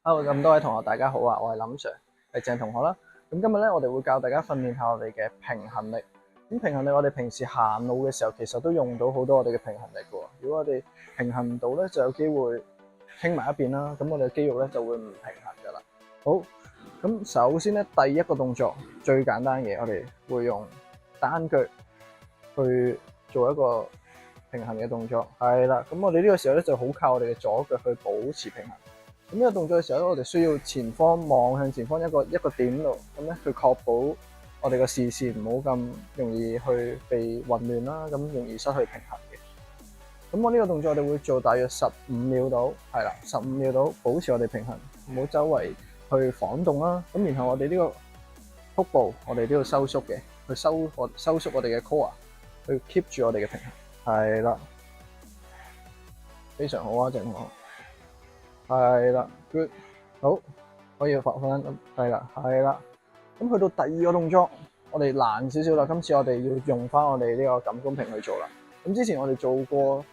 Hello，咁多位同學大家好啊，我係林 Sir，係鄭同學啦。咁今日咧，我哋會教大家訓練下我哋嘅平衡力。咁平衡力我哋平時行路嘅時候，其實都用到好多我哋嘅平衡力嘅喎。如果我哋平衡唔到咧，就有機會傾埋一邊啦。咁我哋嘅肌肉咧就會唔平衡噶啦。好，咁首先咧，第一個動作最簡單嘅，我哋會用單腳去做一個平衡嘅動作。係啦，咁我哋呢個時候咧就好靠我哋嘅左腳去保持平衡。咁呢個動作嘅時候咧，我哋需要前方望向前方一個點度，咁咧去確保我哋個視線唔好咁容易去被混亂啦，咁容易失去平衡嘅。咁我呢個動作我哋會做大約15秒到，係啦，15秒到，保持我哋平衡，唔好周圍去晃動啦。咁然後我哋呢個腹部我哋都要收縮嘅，去收縮我哋嘅 core，去 keep 住我哋嘅平衡。係啦，非常好啊，鄭同學。係啦 ，good， 好，可以放翻，係啦，係啦。咁去到第二個動作，我哋難少少啦。今次我哋要用翻我哋呢個感公平去做啦。咁之前我哋做過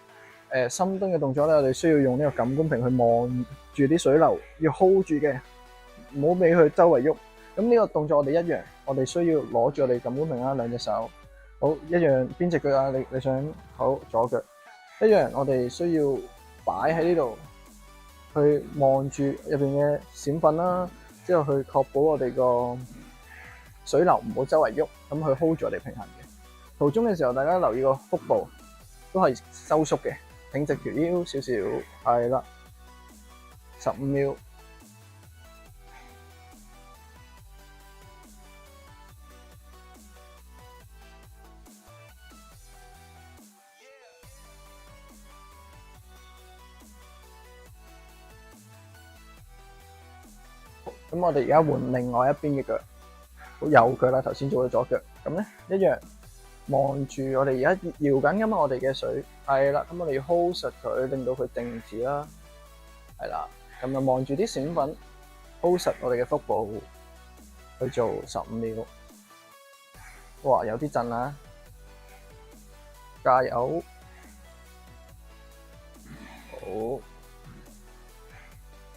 深蹲嘅動作咧，我哋需要用呢個感公平去望住啲水流，要 hold 住嘅，唔好俾佢周圍喐。咁呢個動作我哋一樣，我哋需要攞住我哋感公平啦，兩隻手，好一樣。邊隻腳啊？你想好左腳一樣，我哋需要擺喺呢度。去望住入邊嘅閃粉啦，之後去確保我哋個水流唔好周圍喐，咁去 hold 住我哋平衡嘅。途中嘅時候，大家留意個腹部都係收縮嘅，挺直條腰少少，係啦，15秒。咁我哋而家換另外一邊嘅腳，右腳啦，頭先做咗左腳，咁咧一樣望住我哋而家搖緊咁我哋嘅水，係啦，咁我哋要 hold 實佢，令到佢靜止啦，係啦，咁就望住啲閃粉 hold 實我哋嘅腹部去做15秒，哇，有啲震啦，加油，好，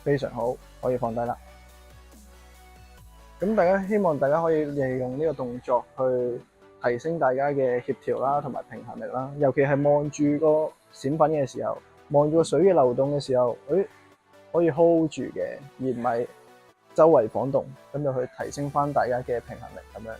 非常好，可以放低啦。咁希望大家可以利用呢個動作去提升大家嘅協調啦，同埋平衡力啦。尤其係望住個閃粉嘅時候，望住個水嘅流動嘅時候，可以 hold 住嘅，而唔係周圍晃動，咁就去提升翻大家嘅平衡力咁樣。